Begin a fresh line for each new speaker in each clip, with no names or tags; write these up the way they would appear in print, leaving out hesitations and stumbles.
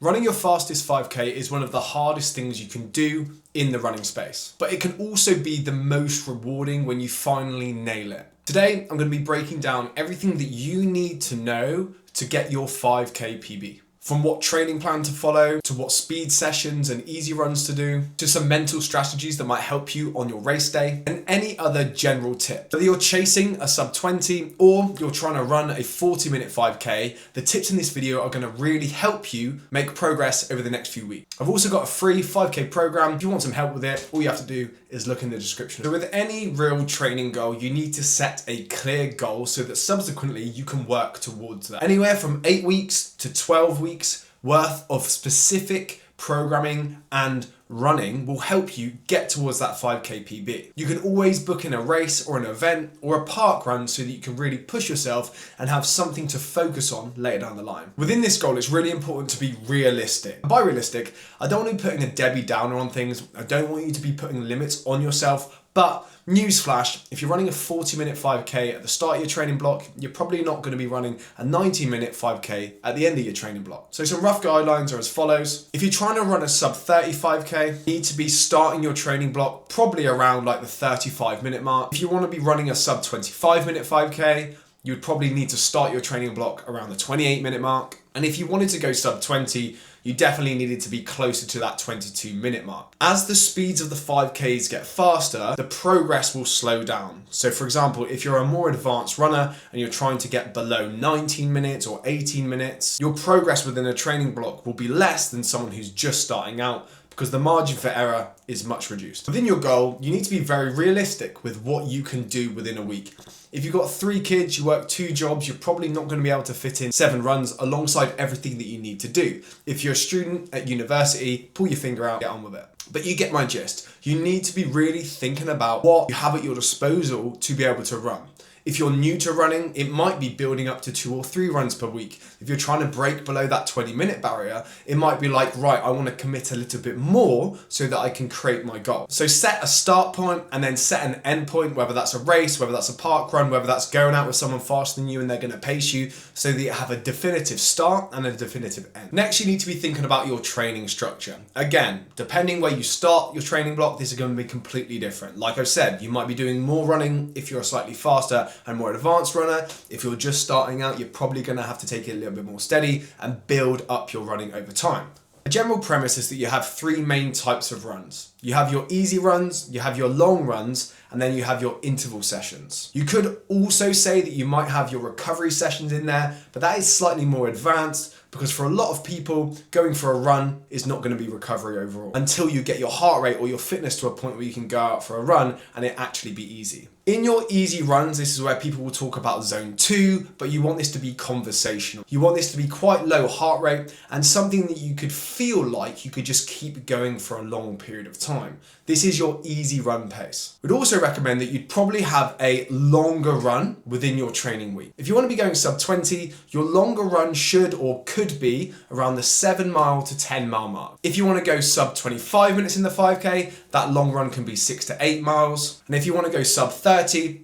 Running your fastest 5K is one of the hardest things you can do in the running space, but it can also be the most rewarding when you finally nail it. Today, I'm going to be breaking down everything that you need to know to get your 5K PB. From what training plan to follow, to what speed sessions and easy runs to do, to some mental strategies that might help you on your race day, and any other general tip. Whether you're chasing a sub 20 or you're trying to run a 40-minute 5K, the tips in this video are going to really help you make progress over the next few weeks. I've also got a free 5K program. If you want some help with it, all you have to do is look in the description. So with any real training goal, you need to set a clear goal so that subsequently you can work towards that. Anywhere from 8 weeks to 12 weeks worth of specific programming and running will help you get towards that 5K PB. You can always book in a race or an event or a park run so that you can really push yourself and have something to focus on later down the line. Within this goal, it's really important to be realistic. By realistic, I don't want to be putting a Debbie Downer on things. I don't want you to be putting limits on yourself, but newsflash, if you're running a 40-minute 5K at the start of your training block, you're probably not going to be running a 90-minute 5K at the end of your training block. So some rough guidelines are as follows. If you're trying to run a sub 30 5K, you need to be starting your training block probably around like the 35-minute mark. If you want to be running a sub 25-minute 5K, you would probably need to start your training block around the 28-minute mark. And if you wanted to go sub 20, you definitely needed to be closer to that 22-minute mark. As the speeds of the 5Ks get faster, the progress will slow down. So for example, if you're a more advanced runner and you're trying to get below 19 minutes or 18 minutes, your progress within a training block will be less than someone who's just starting out, because the margin for error is much reduced. Within your goal, you need to be very realistic with what you can do within a week. If you've got 3 kids, you work 2 jobs, you're probably not going to be able to fit in 7 runs alongside everything that you need to do. If you're a student at university, pull your finger out, get on with it. But you get my gist. You need to be really thinking about what you have at your disposal to be able to run. If you're new to running, it might be building up to 2 or 3 runs per week. If you're trying to break below that 20-minute barrier, it might be like, right, I want to commit a little bit more so that I can create my goal. So set a start point and then set an end point, whether that's a race, whether that's a park run, whether that's going out with someone faster than you and they're going to pace you, so that you have a definitive start and a definitive end. Next, you need to be thinking about your training structure. Again, depending where you start your training block, this is going to be completely different. Like I said, you might be doing more running if you're a slightly faster and more advanced runner. If you're just starting out, you're probably going to have to take it a little bit more steady and build up your running over time. A general premise is that you have 3 main types of runs. You have your easy runs, you have your long runs, and then you have your interval sessions. You could also say that you might have your recovery sessions in there, but that is slightly more advanced, because for a lot of people, going for a run is not going to be recovery overall until you get your heart rate or your fitness to a point where you can go out for a run and it actually be easy. In your easy runs, this is where people will talk about zone 2, but you want this to be conversational. You want this to be quite low heart rate and something that you could feel like you could just keep going for a long period of time. This is your easy run pace. We'd also recommend that you'd probably have a longer run within your training week. If you want to be going sub 20, your longer run should or could be around the 7-mile to 10-mile mark. If you want to go sub 25 minutes in the 5K, that long run can be 6 to 8 miles. And if you want to go sub 30,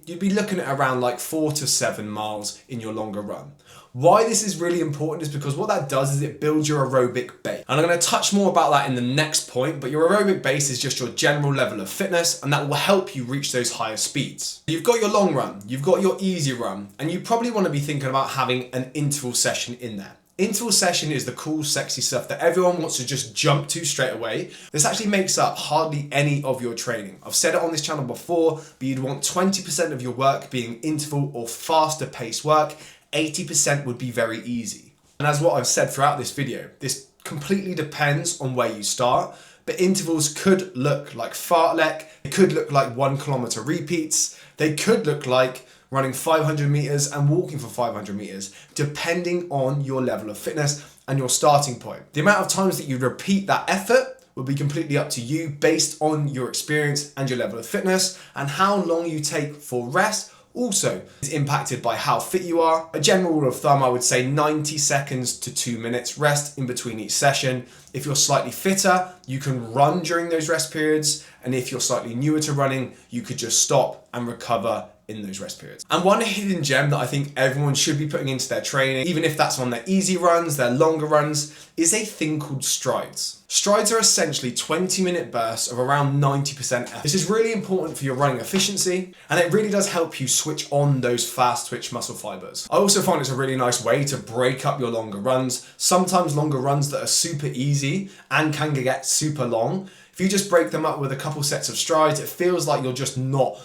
you'd be looking at around like 4 to 7 miles in your longer run. Why this is really important is because what that does is it builds your aerobic base. And I'm going to touch more about that in the next point, but your aerobic base is just your general level of fitness, and that will help you reach those higher speeds. You've got your long run, you've got your easy run, and you probably want to be thinking about having an interval session in there. Interval session is the cool, sexy stuff that everyone wants to just jump to straight away. This actually makes up hardly any of your training. I've said it on this channel before, but you'd want 20% of your work being interval or faster paced work. 80% would be very easy. And as what I've said throughout this video, this completely depends on where you start, but intervals could look like fartlek, it could look like 1 kilometer repeats, they could look like running 500 meters and walking for 500 meters, depending on your level of fitness and your starting point. The amount of times that you repeat that effort will be completely up to you based on your experience and your level of fitness, and how long you take for rest also is impacted by how fit you are. A general rule of thumb, I would say 90 seconds to 2 minutes rest in between each session. If you're slightly fitter, you can run during those rest periods. And if you're slightly newer to running, you could just stop and recover in those rest periods. And one hidden gem that I think everyone should be putting into their training, even if that's on their easy runs, their longer runs, is a thing called strides. Strides are essentially 20-minute bursts of around 90% effort. This is really important for your running efficiency, and it really does help you switch on those fast twitch muscle fibers. I also find it's a really nice way to break up your longer runs. Sometimes longer runs that are super easy and can get super long, if you just break them up with a couple sets of strides, it feels like you're just not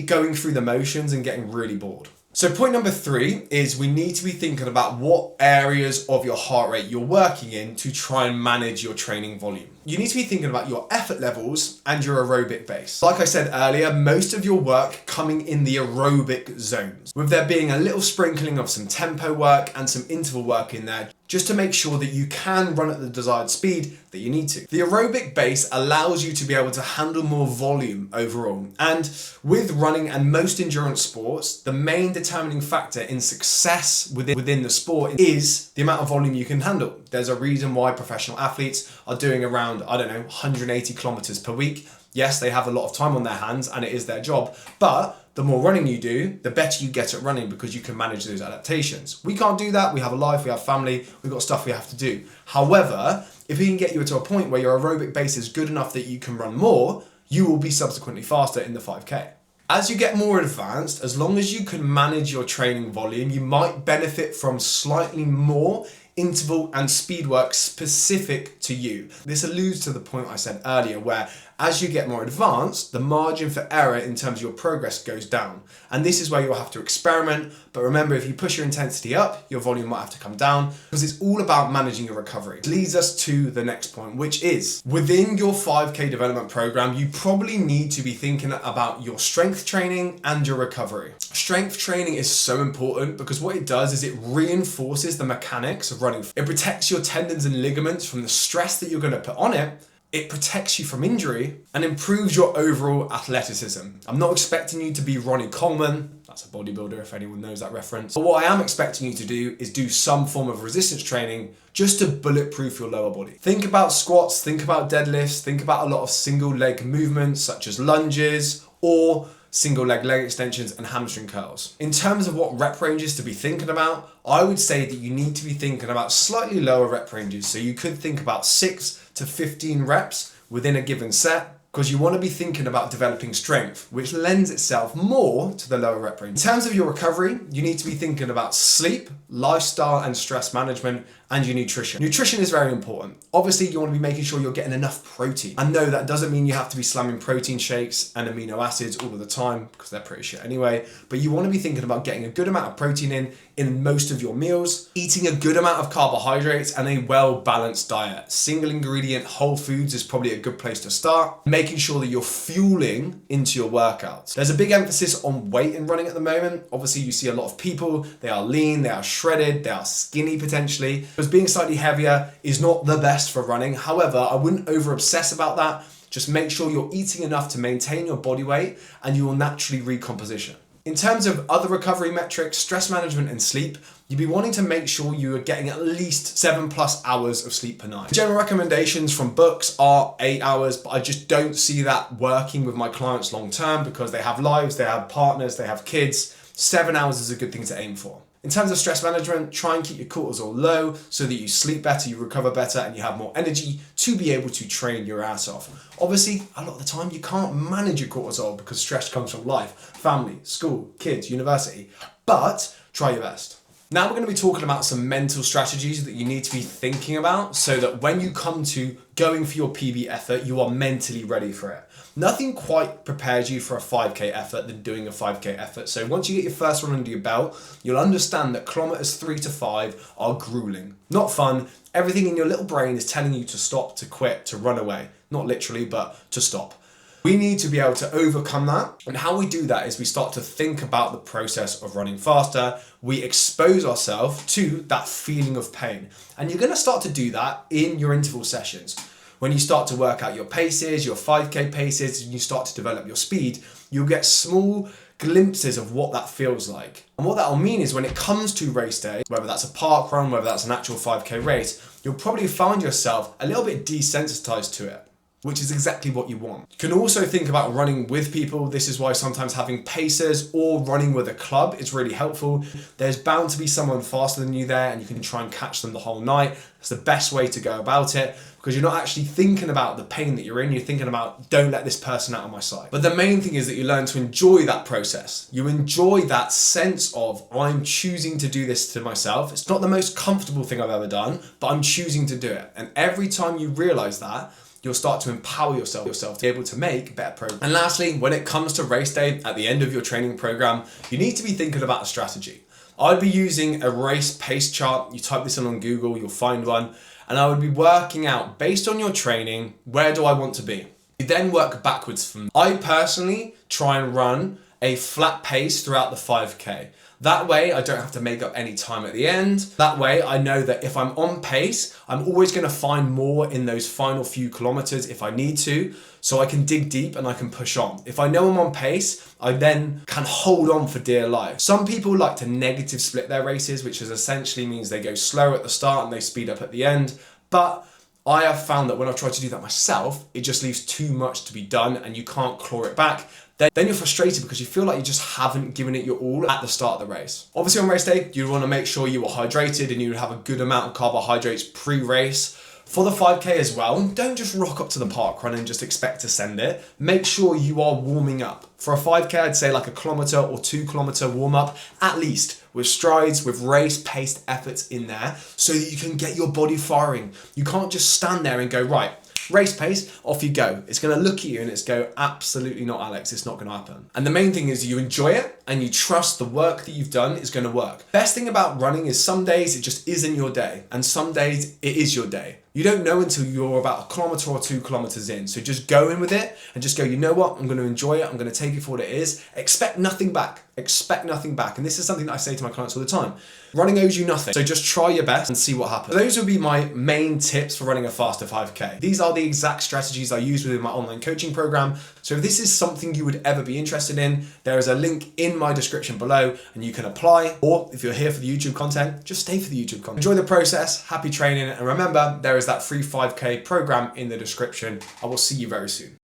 going through the motions and getting really bored. So point number 3 is we need to be thinking about what areas of your heart rate you're working in to try and manage your training volume. You need to be thinking about your effort levels and your aerobic base. Like I said earlier, most of your work coming in the aerobic zones, with there being a little sprinkling of some tempo work and some interval work in there, just to make sure that you can run at the desired speed that you need to. The aerobic base allows you to be able to handle more volume overall. And with running and most endurance sports, the main determining factor in success within the sport is the amount of volume you can handle. There's a reason why professional athletes are doing around, 180 kilometers per week. Yes, they have a lot of time on their hands and it is their job, but the more running you do, the better you get at running because you can manage those adaptations. We can't do that. We have a life, we have family, we've got stuff we have to do. However, if we can get you to a point where your aerobic base is good enough that you can run more, you will be subsequently faster in the 5K. As you get more advanced, as long as you can manage your training volume, you might benefit from slightly more interval and speed work specific to you. This alludes to the point I said earlier where as you get more advanced, the margin for error in terms of your progress goes down. And this is where you'll have to experiment. But remember, if you push your intensity up, your volume might have to come down because it's all about managing your recovery. It leads us to the next point, which is within your 5K development program, you probably need to be thinking about your strength training and your recovery. Strength training is so important because what it does is it reinforces the mechanics of running. It protects your tendons and ligaments from the stress that you're going to put on it. It protects you from injury and improves your overall athleticism. I'm not expecting you to be Ronnie Coleman. That's a bodybuilder if anyone knows that reference. But what I am expecting you to do is do some form of resistance training just to bulletproof your lower body. Think about squats, think about deadlifts, think about a lot of single leg movements such as lunges or single leg extensions and hamstring curls. In terms of what rep ranges to be thinking about, I would say that you need to be thinking about slightly lower rep ranges. So you could think about 6 to 15 reps within a given set because you want to be thinking about developing strength, which lends itself more to the lower rep range. In terms of your recovery, you need to be thinking about sleep, lifestyle and stress management, and your nutrition. Nutrition is very important. Obviously, you want to be making sure you're getting enough protein. And no, that doesn't mean you have to be slamming protein shakes and amino acids all of the time because they're pretty shit anyway. But you want to be thinking about getting a good amount of protein in most of your meals, eating a good amount of carbohydrates and a well-balanced diet. Single ingredient whole foods is probably a good place to start. Making sure that you're fueling into your workouts. There's a big emphasis on weight in running at the moment. Obviously, you see a lot of people, they are lean, they are shredded, they are skinny potentially. Because being slightly heavier is not the best for running. However, I wouldn't over obsess about that. Just make sure you're eating enough to maintain your body weight and you will naturally recomposition. In terms of other recovery metrics, stress management and sleep, you'd be wanting to make sure you are getting at least 7+ hours of sleep per night. General recommendations from books are 8 hours, but I just don't see that working with my clients long term because they have lives, they have partners, they have kids. 7 hours is a good thing to aim for. In terms of stress management, try and keep your cortisol low so that you sleep better, you recover better, and you have more energy to be able to train your ass off. Obviously, a lot of the time you can't manage your cortisol because stress comes from life, family, school, kids, university, but try your best. Now we're going to be talking about some mental strategies that you need to be thinking about so that when you come to going for your PB effort, you are mentally ready for it. Nothing quite prepares you for a 5K effort than doing a 5K effort. So once you get your first one under your belt, you'll understand that kilometers 3 to 5 are grueling. Not fun. Everything in your little brain is telling you to stop, to quit, to run away. Not literally, but to stop. We need to be able to overcome that. And how we do that is we start to think about the process of running faster. We expose ourselves to that feeling of pain. And you're going to start to do that in your interval sessions. When you start to work out your paces, your 5K paces, and you start to develop your speed, you'll get small glimpses of what that feels like. And what that'll mean is when it comes to race day, whether that's a park run, whether that's an actual 5K race, you'll probably find yourself a little bit desensitized to it. which is exactly what you want. You can also think about running with people. This is why sometimes having pacers or running with a club is really helpful. There's bound to be someone faster than you there, and you can try and catch them the whole night. It's the best way to go about it, because you're not actually thinking about the pain that you're in, you're thinking about, don't let this person out of my sight. But the main thing is that you learn to enjoy that process. You enjoy that sense of, I'm choosing to do this to myself. It's not the most comfortable thing I've ever done, but I'm choosing to do it. And every time you realize that, you'll start to empower yourself to be able to make better progress. And lastly, when it comes to race day, at the end of your training program, you need to be thinking about a strategy. I'd be using a race pace chart. You type this in on Google, you'll find one. And I would be working out, based on your training, where do I want to be? You then work backwards from. I personally try and run a flat pace throughout the 5K. That way I don't have to make up any time at the end. That way I know that if I'm on pace, I'm always going to find more in those final few kilometers if I need to, so I can dig deep and I can push on. If I know I'm on pace, I then can hold on for dear life. Some people like to negative split their races, which is essentially means they go slow at the start and they speed up at the end. But I have found that when I've tried to do that myself, it just leaves too much to be done and you can't claw it back. Then you're frustrated because you feel like you just haven't given it your all at the start of the race. Obviously on race day, you want to make sure you are hydrated and you have a good amount of carbohydrates pre-race. For the 5K as well, don't just rock up to the park run and just expect to send it. Make sure you are warming up. For a 5K, I'd say like a kilometer or 2 kilometer warm up, at least, with strides, with race paced efforts in there, so that you can get your body firing. You can't just stand there and go, right, race pace, off you go. It's going to look at you and it's go, absolutely not, Alex, it's not going to happen. And the main thing is you enjoy it and you trust the work that you've done is going to work. Best thing about running is some days it just isn't your day and some days it is your day. You don't know until you're about a kilometer or 2 kilometers in. So just go in with it and just go, you know what? I'm going to enjoy it. I'm going to take it for what it is. Expect nothing back. Expect nothing back. And this is something that I say to my clients all the time. Running owes you nothing. So just try your best and see what happens. Those would be my main tips for running a faster 5K. These are the exact strategies I use within my online coaching program. So if this is something you would ever be interested in, there is a link in my description below and you can apply. Or if you're here for the YouTube content, just stay for the YouTube content. Enjoy the process, happy training. And remember, there is that free 5K program in the description. I will see you very soon.